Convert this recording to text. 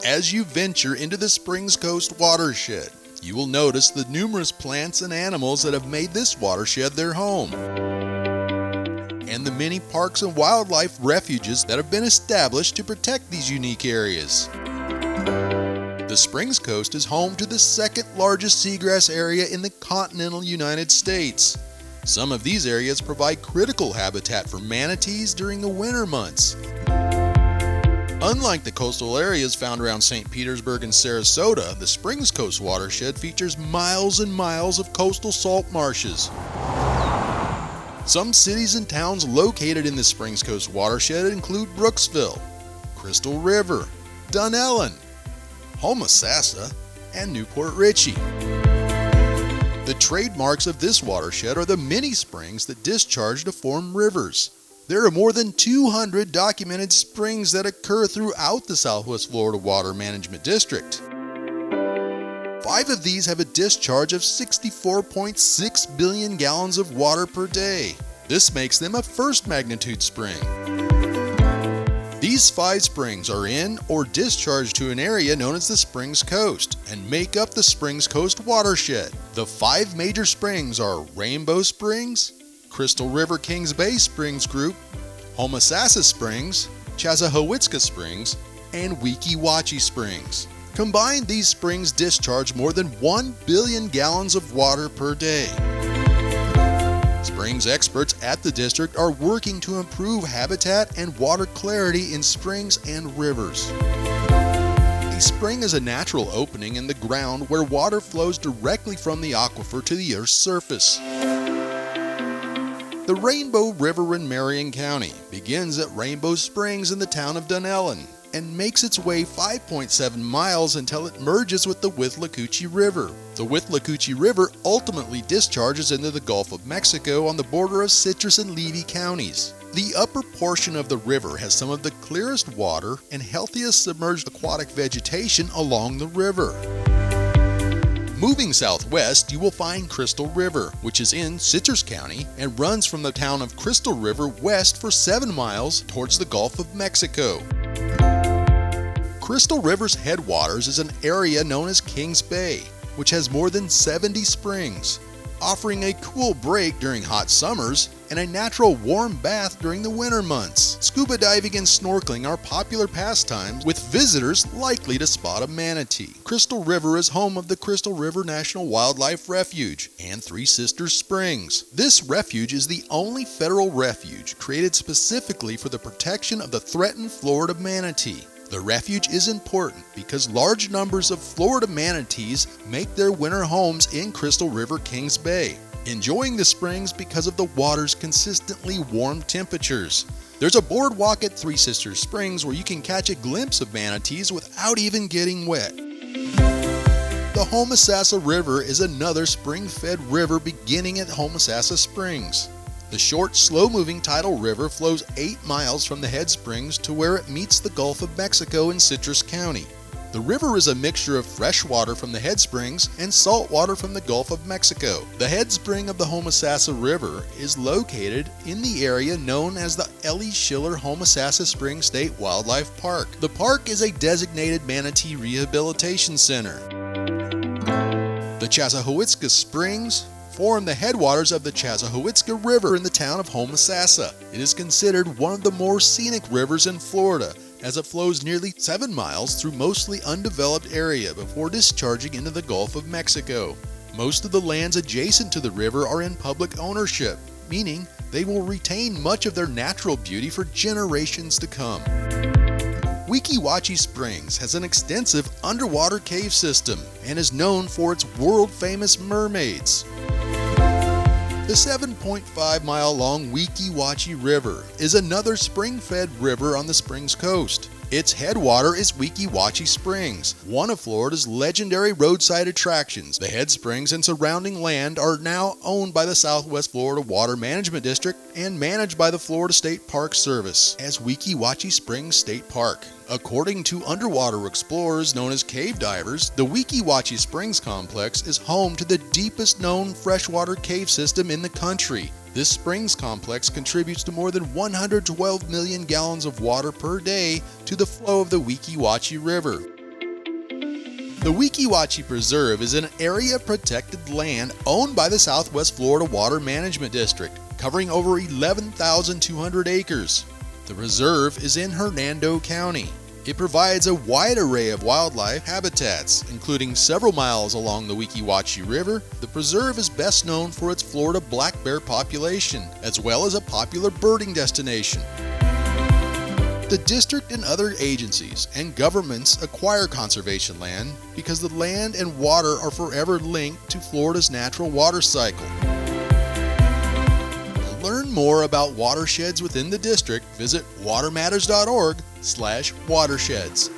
As you venture into the Springs Coast watershed, you will notice the numerous plants and animals that have made this watershed their home, and the many parks and wildlife refuges that have been established to protect these unique areas. The Springs Coast is home to the second largest seagrass area in the continental United States. Some of these areas provide critical habitat for manatees during the winter months. Unlike the coastal areas found around St. Petersburg and Sarasota, the Springs Coast watershed features miles and miles of coastal salt marshes. Some cities and towns located in the Springs Coast watershed include Brooksville, Crystal River, Dunellen, Homosassa, and Newport Richey. The trademarks of this watershed are the many springs that discharge to form rivers. There are more than 200 documented springs that occur throughout the Southwest Florida Water Management District. 5 of these have a discharge of 64.6 billion gallons of water per day. This makes them a first magnitude spring. These 5 springs are in or discharge to an area known as the Springs Coast and make up the Springs Coast watershed. The 5 major springs are Rainbow Springs, Crystal River Kings Bay Springs Group, Homosassa Springs, Chassahowitzka Springs, and Weeki Wachee Springs. Combined, these springs discharge more than 1 billion gallons of water per day. Springs experts at the district are working to improve habitat and water clarity in springs and rivers. A spring is a natural opening in the ground where water flows directly from the aquifer to the Earth's surface. The Rainbow River in Marion County begins at Rainbow Springs in the town of Dunellen and makes its way 5.7 miles until it merges with the Withlacoochee River. The Withlacoochee River ultimately discharges into the Gulf of Mexico on the border of Citrus and Levy counties. The upper portion of the river has some of the clearest water and healthiest submerged aquatic vegetation along the river. Moving southwest, you will find Crystal River, which is in Citrus County and runs from the town of Crystal River west for 7 miles towards the Gulf of Mexico. Crystal River's headwaters is an area known as Kings Bay, which has more than 70 springs, offering a cool break during hot summers and a natural warm bath during the winter months. Scuba diving and snorkeling are popular pastimes, with visitors likely to spot a manatee. Crystal River is home of the Crystal River National Wildlife Refuge and Three Sisters Springs. This refuge is the only federal refuge created specifically for the protection of the threatened Florida manatee. The refuge is important because large numbers of Florida manatees make their winter homes in Crystal River Kings Bay, enjoying the springs because of the water's consistently warm temperatures. There's a boardwalk at Three Sisters Springs where you can catch a glimpse of manatees without even getting wet. The Homosassa River is another spring-fed river beginning at Homosassa Springs. The short, slow-moving tidal river flows 8 miles from the head springs to where it meets the Gulf of Mexico in Citrus County. The river is a mixture of fresh water from the head springs and salt water from the Gulf of Mexico. The head spring of the Homosassa River is located in the area known as the Ellie Schiller Homosassa Springs State Wildlife Park. The park is a designated manatee rehabilitation center. The Chassahowitzka Springs form the headwaters of the Chassahowitzka River in the town of Homosassa. It is considered one of the more scenic rivers in Florida, as it flows nearly 7 miles through mostly undeveloped area before discharging into the Gulf of Mexico. Most of the lands adjacent to the river are in public ownership, meaning they will retain much of their natural beauty for generations to come. Weeki Wachee Springs has an extensive underwater cave system and is known for its world-famous mermaids. The 7.5-mile-long Weeki Wachee River is another spring-fed river on the Springs Coast. Its headwater is Weeki Wachee Springs, one of Florida's legendary roadside attractions. The head springs and surrounding land are now owned by the Southwest Florida Water Management District and managed by the Florida State Park Service as Weeki Wachee Springs State Park. According to underwater explorers known as cave divers, the Weeki Wachee Springs complex is home to the deepest known freshwater cave system in the country. This springs complex contributes to more than 112 million gallons of water per day to the flow of the Weeki Wachee River. The Weeki Wachee Preserve is an area of protected land owned by the Southwest Florida Water Management District, covering over 11,200 acres. The preserve is in Hernando County. It provides a wide array of wildlife habitats, including several miles along the Weeki Wachee River. The preserve is best known for its Florida black bear population, as well as a popular birding destination. The district and other agencies and governments acquire conservation land because the land and water are forever linked to Florida's natural water cycle. To learn more about watersheds within the district, visit watermatters.org/watersheds.